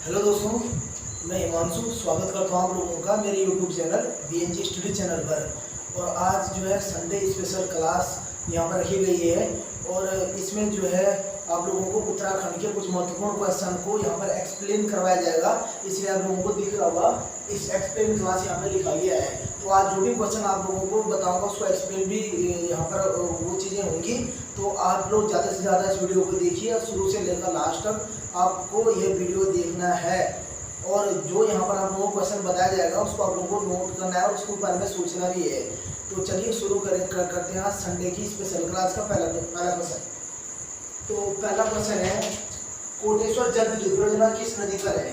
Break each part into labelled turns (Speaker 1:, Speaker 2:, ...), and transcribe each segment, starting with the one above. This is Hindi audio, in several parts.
Speaker 1: हेलो दोस्तों, मैं हिमांशु स्वागत करता हूँ आप लोगों का मेरे YouTube channel BNG study channel पर। और आज जो है संडे स्पेशल क्लास यहाँ पर रखी गई है और इसमें जो है आप लोगों को उत्तराखंड के कुछ महत्वपूर्ण क्वेश्चन को यहाँ पर एक्सप्लेन करवाया जाएगा। इसलिए आप लोगों को दिख रहा होगा इस एक्सप्लेन क्लास यहाँ पर लिखा गया है। तो आज जो भी क्वेश्चन आप लोगों को बताऊँगा उसको एक्सप्लेन भी यहाँ पर वो चीज़ें होंगी। तो आप लोग ज़्यादा से ज़्यादा इस वीडियो को देखिए, शुरू से लेकर लास्ट तक आपको ये वीडियो देखना है। और जो यहाँ पर आप लोगों को क्वेश्चन बताया जाएगा उसको आप लोगों को नोट करना है और उसके बारे में सोचना भी है। तो चलिए शुरू करते हैं आज संडे की स्पेशल क्लास का पहला क्वेश्चन। तो पहला क्वेश्चन है, कोटेश्वर जल विद्युत परियोजना किस नदी पर है?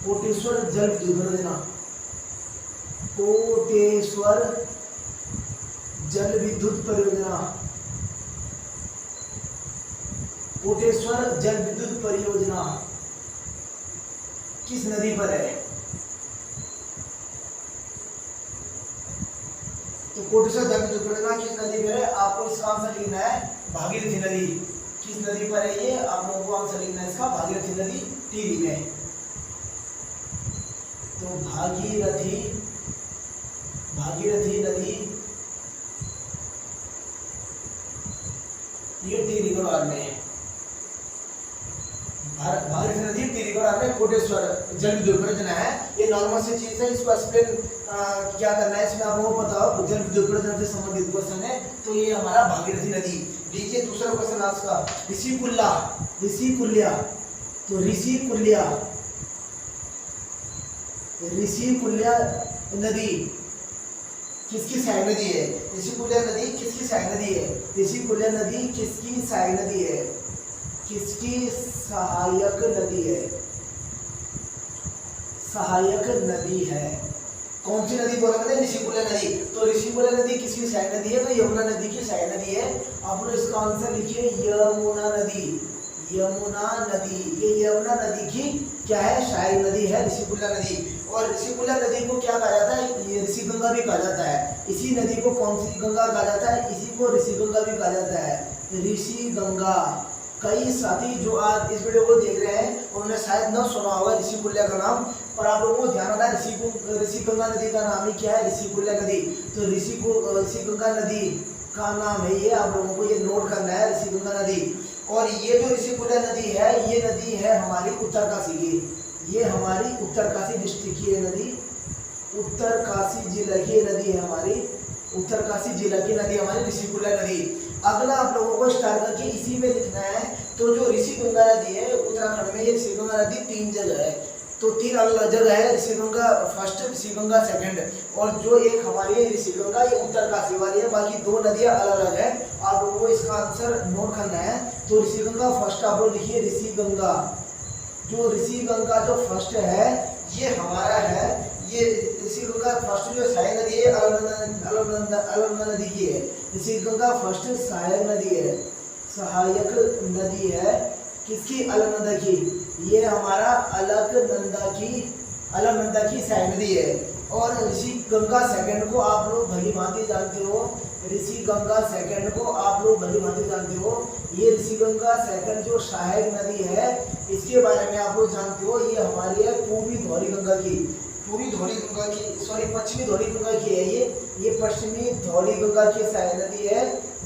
Speaker 1: कोटेश्वर जल विद्युत परियोजना, कोटेश्वर जल विद्युत परियोजना, कोटेश्वर जल विद्युत परियोजना किस नदी पर है? तो कोटेश्वर जल विद्युत परियोजना किस नदी पर है? आपको इसका आंसर लिखना है भागीरथी नदी। किस नदी पर है ये? आप लोगों को आंसर लिखना है इसका भागीरथी नदी, टिहरी में। तो भागीरथी नदी ये टिहरी गढ़वाल में है। भागीरथी नदी टिहरी गढ़वाल में कोटेश्वर जल विद्युत परियोजना है। ये नॉर्मल सी चीज है, इसको एक्सप्लेन क्या करना है इसमें आप लोगों को बताओ। जल विद्युत परियोजना से संबंधित क्वेश्चन है, तो ये हमारा भागीरथी नदी। लीजिए दूसरा क्वेश्चन आज का, ऋषिकुल्या। तो ऋषिकुल्या नदी किसकी सहायक नदी है? ऋषिकुल्या नदी किसकी सहायक नदी है? ऋषिकुल्या नदी किसकी सहायक नदी है? किसकी सहायक नदी है? सहायक नदी है। कौन सी नदी बोला मैंने? ऋषिकुल्या नदी। तो ऋषिकुल्या नदी किसकी सहायक नदी है? तो यमुना नदी की सहायक नदी है। आप लोग इसका आंसर लिखिए यमुना नदी। यमुना नदी, ये यमुना नदी की क्या है? सहायक नदी है ऋषिकुल्या नदी। और ऋषिकुल्या नदी को क्या कहा जाता है? ये ऋषि गंगा भी कहा जाता है। इसी नदी को कौन सी गंगा कहा जाता है? इसी को ऋषि गंगा भी कहा जाता है, ऋषि गंगा। कई साथी जो आज इस वीडियो को देख रहे हैं उन्होंने शायद न सुना होगा ऋषिकुल्या का नाम, पर आप लोगों को ध्यान रखना है ऋषि गंगा नदी का नाम ही क्या है? ऋषिकुल्या नदी। तो ऋषि गंगा नदी का नाम है ये, आप लोगों को ये नोट करना है, ऋषि गंगा नदी। और ये जो ऋषिकुल्या नदी है, ये नदी है हमारी उत्तरकाशी की। ये हमारी उत्तरकाशी डिस्ट्रिक्ट की नदी, उत्तरकाशी जिला की नदी है हमारी, उत्तरकाशी जिला की नदी हमारी ऋषिकुल्या नदी। अगला आप लोगों को स्टार्ट करके इसी में लिखना है। तो जो ऋषि गंगा नदी है उत्तराखंड में, ये ऋषि गंगा नदी 3 जगह है। तो 3 अलग जगह है, ऋषि गंगा फर्स्ट, ऋषि गंगा सेकंड, और जो एक हमारी ऋषि गंगा ये उत्तरकाशी वाली है। बाकी 2 नदियां अलग अलग है। आप लोगों को इसका आंसर नोट करना है। तो ऋषि गंगा फर्स्ट आप लोग लिखिए, ऋषि गंगा। जो ऋषि गंगा जो फर्स्ट है ये हमारा है, ये ऋषि गंगा फर्स्ट जो सहायक नदी है अलकनंदा नदी की है। ऋषि गंगा फर्स्ट सहायक नदी है, सहायक नदी है किसकी? अलकनंदा की। ये हमारा अलकनंदा की सहायक नदी है। और ऋषि गंगा सेकंड को आप लोग भली भांति जानते हो, ऋषि गंगा सेकंड को आप लोग भली भांति जानते हो। ये ऋषि गंगा सेकंड जो सहायक नदी है इसके बारे में आप लोग जानते हो, ये हमारी है पूर्वी धौली गंगा की, पश्चिमी धौली गंगा की है। ये पश्चिमी धौली गंगा की सहायक नदी है,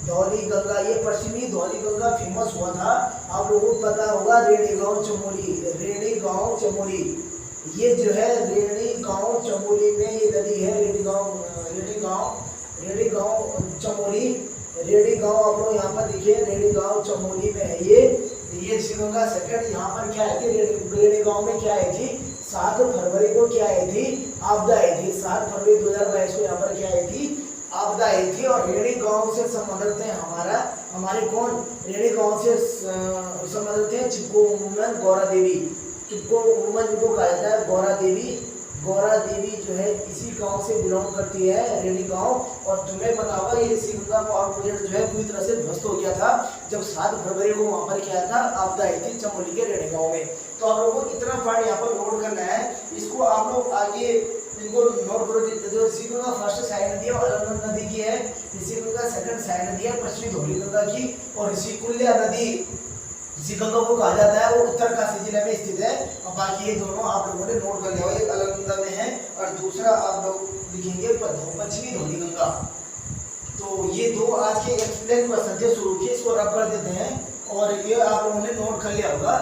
Speaker 1: धौली गंगा। ये पश्चिमी धौली गंगा फेमस हुआ था, आप लोगों को पता होगा, रेणी गांव चमोली। ये जो है रेणी गांव चमोली में ये नदी है, रेणी गांव चमोली। रेणी गांव आप लोग यहाँ पर देखिए, रेणी गांव चमोली में है ये ऋषि गंगा सेकंड। यहाँ पर क्या आई थी? रेणी गांव में क्या आई थी? 7 फरवरी को क्या आई थी? आपदा आई थी। 7 फरवरी 2022 को यहाँ पर क्या आई थी? आपदा आई थी। और रेणी गांव से संबंधित है हमारे कौन? रेणी गांव से संबंधित है चिपको वुमन गौरा देवी। चिपको वुमन जिनको कहा जाता है गौरा देवी जो है इसी गांव से बिलोंग करती है, रेणी गांव। और तुम्हें पता होगा ये ऋषि गंगा पावर प्रोजेक्ट जो है पूरी तरह से ध्वस्त हो गया था जब 7 फरवरी को वहां पर क्या था? आपदा आई थी चमोली के रेणी गांव में। तो आप लोगों को इतना पॉइंट यहाँ पर नोट करना है, इसको आप लोग आगे इनको नोट करो। जो ऋषि गंगा फर्स्ट सहायक नदी है अलकनंदा नदी की है, ऋषि गंगा सेकंड सहायक नदी है पश्चिमी धौली गंगा की, और ऋषिकुल्या नदी इसी गंगा को कहा जाता है, वो उत्तरकाशी जिले में स्थित है। और बाकी ये दोनों आप लोगों ने नोट कर लिया हो, एक अलकनंदा में है और दूसरा आप लोग लिखेंगे पश्चिमी धौलीगंगा। तो ये दो आज के एक्सप्लेन क्वेश्चन थे शुरू के, इसको रब कर देते हैं और ये आप लोगों ने नोट कर लिया होगा।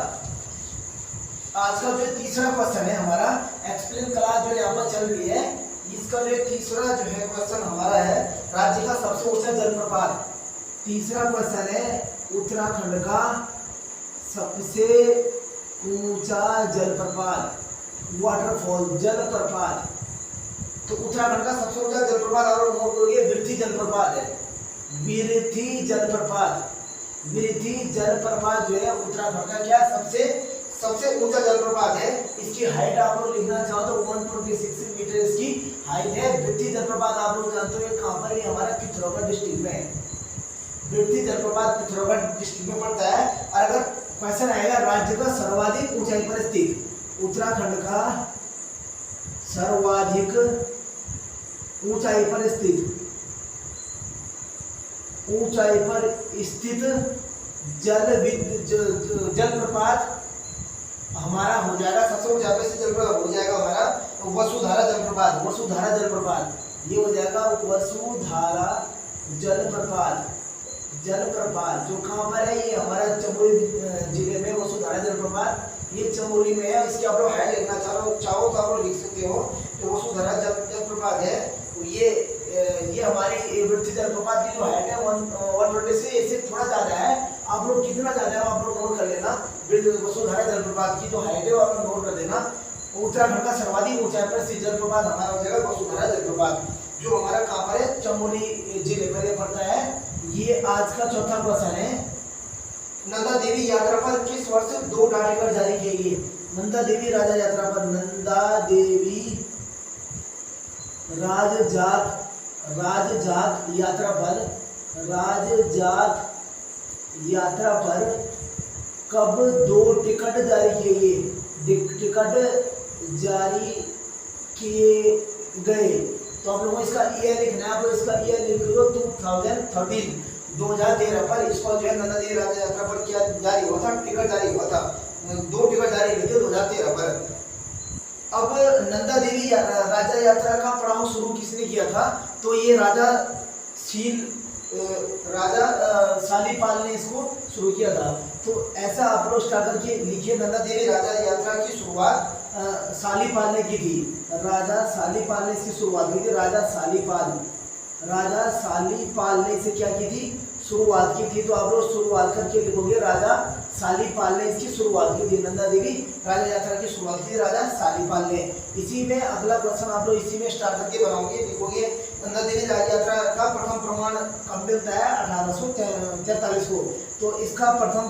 Speaker 1: आज का जो तीसरा क्वेश्चन है हमारा, एक्सप्लेन क्लास जो यहाँ पर चल रही है, इसका जो तीसरा जो है क्वेश्चन हमारा है राज्य का सबसे ऊंचा जलप्रपात। तीसरा क्वेश्चन है उत्तराखंड का सबसे ऊंचा जलप्रपात, वाटरफॉल जलप्रपात। तो उत्तराखंड का सबसे ऊंचा जलप्रपात आप लोग नोट करोगे, बिरथी जलप्रपात है। बिरथी जलप्रपात, बिरथी जलप्रपात जो है उत्तराखंड का क्या सबसे ऊंचा जलप्रपात है। इसकी हाइट आप लोग लिखना चाहो तो 126 मीटर इसकी हाइट है। बिरथी जलप्रपात आप लोग जानते हो कहाँ पर है, हमारा पिथौरागढ़ डिस्ट्रिक्ट में है। बिरथी जलप्रपात पिथौरागढ़ डिस्ट्रिक्ट में पड़ता है। और अगर क्वेश्चन आएगा राज्य का सर्वाधिक ऊंचाई पर स्थित, उत्तराखंड का सर्वाधिक ऊंचाई पर स्थित जलप्रपात हमारा हो जाएगा, सबसे ऊंचा पे से जलप्रपात हो जाएगा हमारा वसुधारा जलप्रपात। वसुधारा जलप्रपात ये हो जाएगा वसुधारा जलप्रपात। जलप्रपात जो कहाँ पर है, ये हमारा चमोली जिले में वसुधारा जलप्रपात, ये चमोली में है। इसकी आप लोग हाइट लिखना चाहो तो आप लोग लिख सकते हो। जो वसुधारा जलप्रपात है ये हमारी बिरथी जलप्रपात की जो हाइट है 120 से इससे थोड़ा ज्यादा है। आप लोग कितना ज्यादा है आप लोग नोट कर लेना। वसुधारा जलप्रपात की जो हाइट है वो आप लोग नोट कर देना। उत्तराखंड का सर्वाधिक ऊंचाई पर स्थित जलप्रपात हमारा हो जाएगा वसुधारा जलप्रपात, जो हमारा कहाँ पर है, चमोली जिले पर पड़ता है। ये आज का चौथा क्वेश्चन है, नंदा देवी यात्रा पर किस वर्ष 2 डाक टिकट जारी किए गए। नंदा देवी राजा यात्रा पर, नंदा देवी राजजात यात्रा पर कब 2 टिकट जारी किए गए। टिकट जारी किए गए तो आप लोगों को इसका ईयर लिखना है। आप लोग इसका ईयर लिख लो 2013 पर इसको जो है नंदा देवी राजा यात्रा पर क्या जारी हुआ था, टिकट जारी हुआ था। 2 टिकट जारी हुए थे 2013 पर। अब नंदा देवी राजा यात्रा का पड़ाव शुरू किसने किया था, तो ये राजा शालीपाल ने इसको शुरू किया था। तो ऐसा आप लोग स्टार्ट करके लिखिए, नंदा देवी राजा यात्रा की शुरुआत शालीपाल ने की थी। राजा शालीपाल ने इसकी शुरुआत की थी। राजा शालीपाल ने इसे क्या की थी, शुरुआत की थी। तो आप लोग शुरुआत करके लिखोगे राजा शालीपाल ने इसकी शुरुआत की थी। नंदा देवी राजा यात्रा की शुरुआत की थी राजा शालीपाल ने। इसी में अगला क्वेश्चन आप लोग इसी में स्टार्ट करके बनाओगे, लिखोगे नंदा देवी राजा यात्रा का प्रथम प्रमाण कब मिलता है, 1843 को। तो इसका प्रथम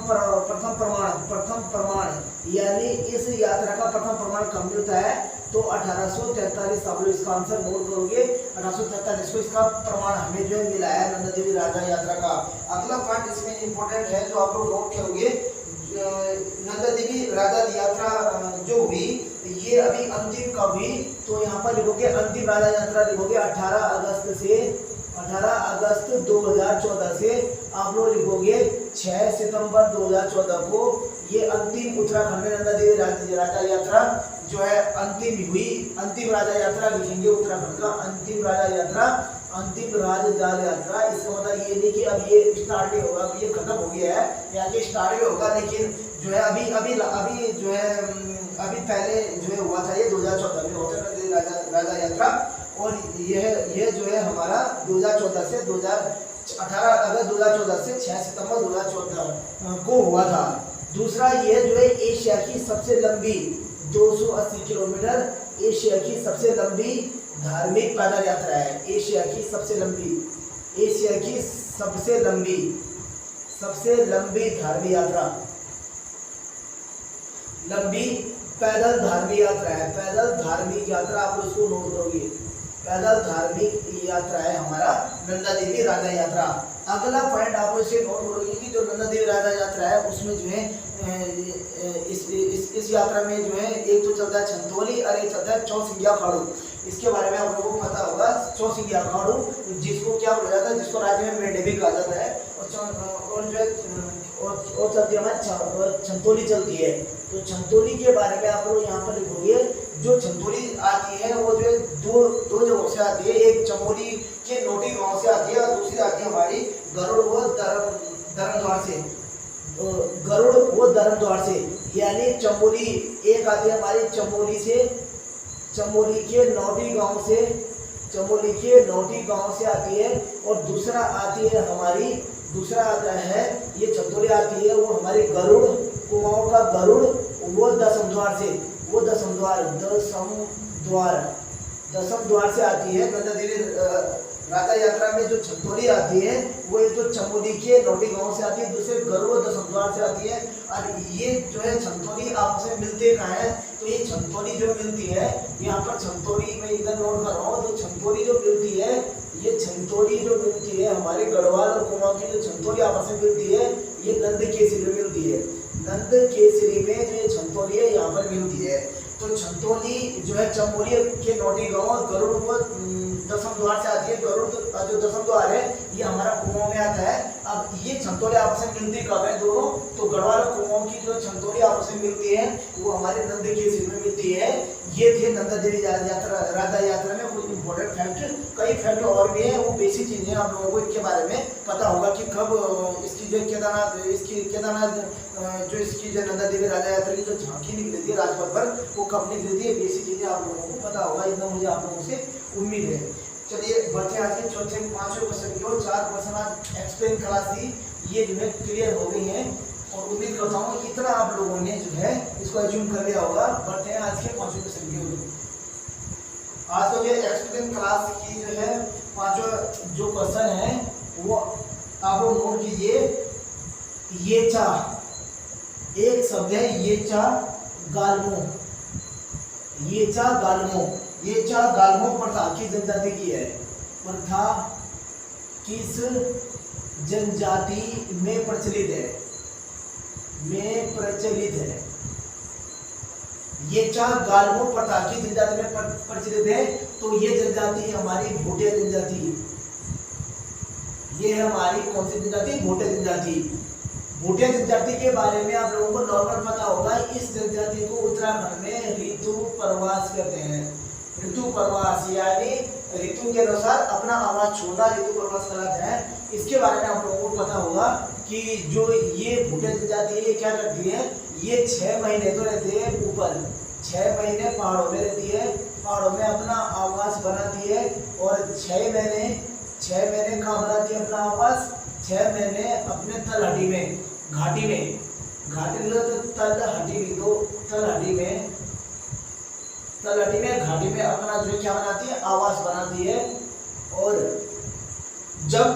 Speaker 1: प्रमाण यानी इस यात्रा का प्रथम प्रमाण कब मिलता है, तो 1843। आप लोग इसका आंसर नोट करोगे, 1843 को इसका प्रमाण हमें जो मिला है नंदा देवी राजा यात्रा का। अगला पॉइंट इसमें इंपॉर्टेंट है जो आप लोग नोट करोगे, नंदा देवी राजा यात्रा जो हुई ये अभी अंतिम कब हुई, तो यहाँ पर लिखोगे अंतिम राजा यात्रा लिखोगे 18 अगस्त 2014 से। आप लोग लिखोगे 6 सितंबर 2014 को ये अंतिम उत्तराखंड में नंदा देवी राजा यात्रा जो है अंतिम हुई। अंतिम राजा यात्रा लिखेंगे उत्तराखंड का, अंतिम राजा यात्रा, अंतिम राजजाल यात्रा। इसका मतलब ये नहीं कि अब ये स्टार्ट नहीं होगा, अब ये खत्म हो गया है या ये स्टार्ट भी होगा, लेकिन जो है अभी जो है अभी पहले जो है हुआ था ये 2014 में होता है राजा यात्रा। और यह जो है हमारा 2014 से 18 अगस्त 2014 से 6 सितंबर 2014 को हुआ था। दूसरा ये जो है एशिया की सबसे लंबी 280 किलोमीटर, एशिया की सबसे लंबी धार्मिक पैदल यात्रा है। एशिया की सबसे लंबी धार्मिक यात्रा, लंबी पैदल धार्मिक यात्रा है। पैदल धार्मिक यात्रा आप इसको नोट करोगे, पैदल धार्मिक यात्रा है हमारा नंदा देवी राजा यात्रा। अगला पॉइंट आप इसे नोट करोगे कि जो नंदा देवी राजा यात्रा है उसमें जो है इस यात्रा में जो है एक तो चलता है छंतोली और एक चलता है चौसिंगिया अखाड़ू। इसके बारे में आप लोगों को पता होगा, चौसिंगिया अखाड़ू जिसको क्या बोला जाता है, जिसको राज्य में मेंढे भी कहा जाता है। और जो है और चलती है हमारी छंतोली चलती है। तो छंतोली के बारे में आप लोग यहाँ पर लिखोगे। जो छंतोली आती है वो जो है दो जगहों से आती है। एक चमोली के नोटी गांव से आती है और दूसरी आती है हमारी गरुड़ व धर्मद्वार से। गरुड़ व धर्मद्वार से, यानी चमोली एक आती है हमारी चमोली से, चमोली के नोटी गांव से, चमोली के नोटी गांव से आती है। और दूसरा आती है हमारी, दूसरा आता है ये छंतोली आती है वो हमारी गरुड़, कुमाऊं का गरुड़ वो दसमद्वार से, वो दसमद्वार से आती है। नंदा देवी राधा यात्रा में जो छंतोली आती है वो एक तो चमोली के नोटी गांव से आती है, दूसरे गरुड़ दसमद्वार से आती है। और ये जो है छंतोली आपस में मिलते कहाँ है, तो ये छंतोली जो मिलती है यहाँ पर छंतोली में इधर नोट कर रहा हूँ। तो छंतोली जो मिलती है, ये छंतोली जो मिलती है हमारे गढ़वाल और कुमाऊं की जो छंतोली आपस में मिलती है ये नंद केसरी में मिलती है। नंद केसरी में जो ये छंतोली है यहाँ पर मिलती है। तो छंतोली जो है चमोली के नोटी गांव गरुड़ व दसमद्वार से आती है। गरुड़ जो दसमद्वार है ये हमारा कुमाऊं में आता है। अब ये छंतोली आपस में मिलती कब है दोनों, तो गढ़वाल और कुमाऊं की जो छंतोली आपस में मिलती है वो हमारे नंद केसरी में मिलती है। ये थे नंदा देवी यात्रा, राधा यात्रा में कुछ इंपॉर्टेंट फैक्ट। कई फैक्ट और भी है, वो बेसिक चीजें आप लोगों को इनके बारे में पता होगा कि कब इसकी जो केदारनाथ, इसकी केदारनाथ जो इसकी जो नंदा देवी राधा यात्रा की जो झांकी निकली थी राजपथ पर वो कब निकली थी, बेसिक चीजें आप लोगों को पता होगा, इतना मुझे आप लोगों से उम्मीद है। चलिए बढ़ते हैं आज के चौथे पांचवें क्वेश्चन की ओर। 4 क्वेश्चन आज एक्सप्लेन क्लास थी, ये जो है क्लियर हो गई है और उम्मीद करता हूँ इतना आप लोगों ने जो है इसको एज्यूम कर लिया होगा। बढ़ते हैं आज के पांचवें क्वेश्चन की ओर। आज तो ये एक्सप्लेन क्लास की जो है पांचवा जो क्वेश्चन है वो आप लोग नोट कीजिए। ये चा एक शब्द है, ये चा गालमो, ये चा गालमो। ये चा गालमो प्रथा किस जनजाति की है, प्रथा किस जनजाति में प्रचलित है, में प्रचलित है। ये चा गालमो प्रथा किस जनजाति में प्रचलित है, तो ये जनजाति हमारी भोटिया जनजाति। ये है हमारी कौन सी जनजाति, भोटिया जनजाति। भोटिया जनजाति के बारे में आप लोगों को नॉर्मल पता होगा। इस जनजाति को उत्तराखंड में ऋतु प्रवास कहते हैं। ऋतु प्रवास यानी ऋतु के अनुसार अपना आवास छोड़ना ऋतु प्रवास कहलाता है। इसके बारे में आप लोगों को पता होगा कि जो ये भोटिया जनजाति है ये क्या करती है, ये 6 महीने तो रहते हैं ऊपर, 6 महीने पहाड़ों में रहती है, पहाड़ों में अपना आवास बनाती है। और 6 महीने कहाँ बनाती है अपना आवास, 6 महीने अपने तलहटी में, घाटी में, घाटी तो तलहटी भी, तो तलहटी में घाटी में अपना जो क्या बनाती है, आवास बनाती है। और जब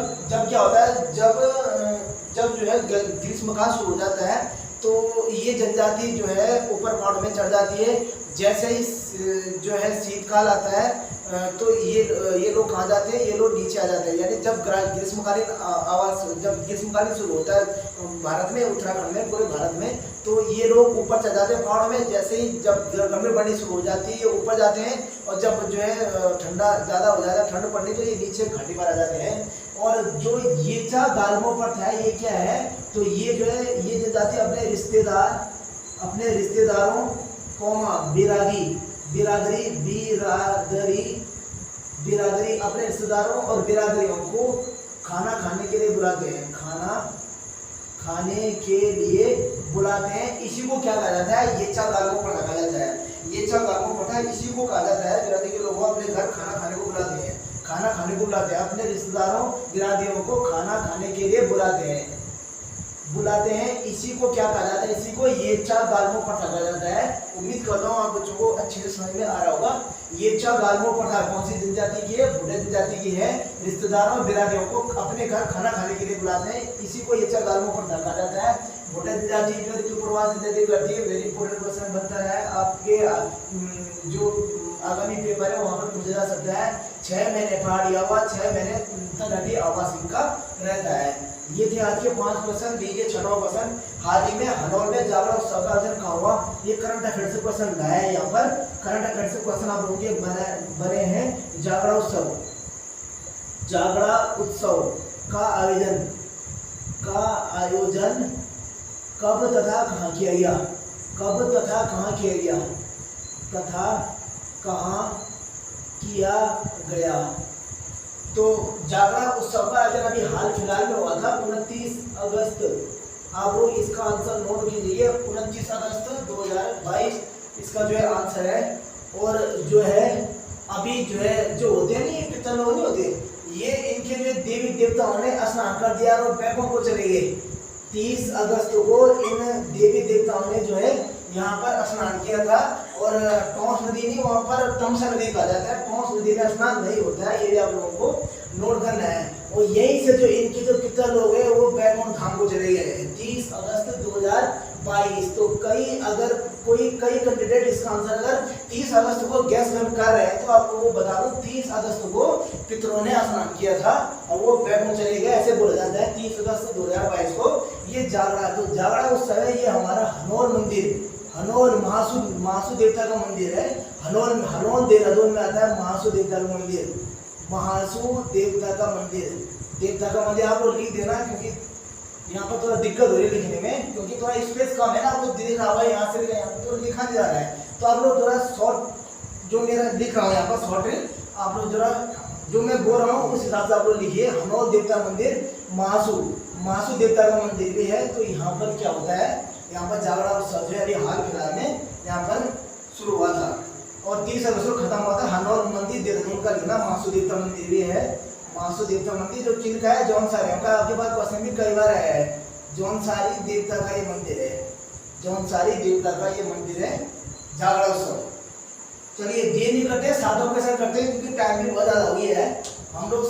Speaker 1: क्या होता है, जब जो है ग्रीष्मकाल शुरू हो जाता है तो ये जनजाति जो है ऊपर पहाड़ों में चढ़ जाती है। जैसे ही जो है शीतकाल आता है तो ये लोग कहाँ जाते हैं, ये लोग नीचे आ जाते हैं। यानी जब ग्रीष्मकालीन आवास, जब ग्रीष्मकालीन शुरू होता है भारत में, उत्तराखंड में, पूरे भारत में, तो ये लोग ऊपर चढ़ जाते हैं पहाड़ों में। जैसे ही जब गर्मी बढ़नी शुरू हो जाती है ये ऊपर जाते हैं, और जब जो है ठंडा ज़्यादा हो जाता है, ठंड पड़नी, तो ये नीचे घाटी पर आ जाते हैं। और जो ये चा गालमो प्रथा है ये क्या है, तो ये जो है ये जनजाति अपने रिश्तेदारों बिरादरी अपने रिश्तेदारों और बिरादरियों को खाना खाने के लिए बुलाते हैं, खाना खाने के लिए बुलाते हैं। इसी को क्या कहा जाता है, ये चा गालमो प्रथा कहा जाता है। ये चा गालमो प्रथा इसी को कहा जाता है। बिरादरी के लोग अपने घर खाना खाने को बुलाते हैं, खाना खाने को बुलाते हैं, अपने रिश्तेदारों बिरादरियों को खाना खाने के लिए बुलाते हैं। इसी को क्या कहा जाता है, इसी को ये चा गालमो प्रथा कहा जाता है। उम्मीद करता हूँ आप बच्चों को अच्छे से समझ में आ रहा होगा। ये चा गालमो प्रथा कौन सी जनजाति की है, भोटिया जनजाति की है। रिश्तेदारों बिरादरियों को अपने घर खाना खाने के लिए बुलाते हैं, इसी को ये चा गालमो प्रथा कहा जाता है। भोटिया जनजाति जो ऋतु प्रवास जनजाति करती है। वेरी इंपॉर्टेंट क्वेश्चन बनता है आपके जो आगामी पेपर है वहाँ पर पूछा जा सकता है। 6 महीने पहाड़ी आवास, 6 महीने तलहटी आवास इनका रहता है। ये थे आज के 5 क्वेश्चन। लीजिए 6वां क्वेश्चन। हाल ही में हनौर में जागरण उत्सव का आयोजन कहाँ हुआ, ये करंट अफेयर से क्वेश्चन लाया है। यहाँ पर करंट अफेयर से क्वेश्चन आप लोगों के बने हैं। जागरण उत्सव का आयोजन कब तथा कहाँ किया गया, कब तथा कहाँ किया गया, तथा कहाँ किया गया। तो जागरण उत्सव का आयोजन अभी हाल फिलहाल में हुआ था 29 अगस्त। आप लोग इसका आंसर नोट कीजिए, 29 अगस्त 2022 इसका जो है आंसर है। और जो है अभी जो है जो होते हैं ना ये पितर लोग नहीं होते, ये इनके जो देवी देवताओं ने स्नान कर दिया और बैकों को चले गए। 30 अगस्त को इन देवी देवताओं ने जो है यहाँ पर स्नान किया था। और टोंस नदी नहीं, वहाँ पर तमसा नदी कहा जाता है, टोंस नदी में स्नान नहीं होता है, ये भी आप लोगों को नोट करना है। और यहीं से जो इनके जो पितर लोग हैं वो बैकुंठ धाम को चले गए 30 अगस्त 2022। तो कई कैंडिडेट इसका आंसर अगर 30 अगस्त को गैस कर रहे हैं तो आपको वो बता दूं 30 अगस्त को पितरों ने स्नान किया था और वो बैकुंठ चले गए, ऐसे बोला जाता है 30 अगस्त 2022 को। ये जागरण, तो जागरण उत्सव है, ये हमारा हनोल मंदिर, हनोल महासु देवता का मंदिर है। हनोल देहरादून में आता है महासु देवता का मंदिर, महासु देवता का मंदिर आप लोग लिख देना, क्योंकि यहाँ पर थोड़ा दिक्कत हो रही है लिखने में, क्योंकि थोड़ा स्पेस कम है ना, आपको दिख रहा है यहाँ से यहाँ पर तो लिखा नहीं जा रहा है। तो आप लोग थोड़ा शॉर्ट जो मेरा दिख रहा है यहाँ पर शॉर्ट, आप लोग जरा जो मैं बोल रहा हूँ उस हिसाब से आप लोग लिखिए। हनोल देवता मंदिर, महासु देवता का मंदिर भी है। तो यहाँ पर क्या होता है, यहाँ पर जागरण उत्सव जो है अभी हाल फिलहाल में यहाँ पर शुरू हुआ था और 30 अगस्त को खत्म हुआ था। हनोल मंदिर देहरादून का लिखना, महासु देवता मंदिर भी है। महासु देवता मंदिर जो किनका है, जौनसारी का, आपके पास क्वेश्चन भी कई बार आया है। जौनसारी देवता का ये मंदिर है, जौनसारी देवता का ये मंदिर है जागरण उत्सव। चलिए देर नहीं करते, साधों के साथ करते हैं क्योंकि टाइम भी बहुत ज्यादा हो गया है। हम लोग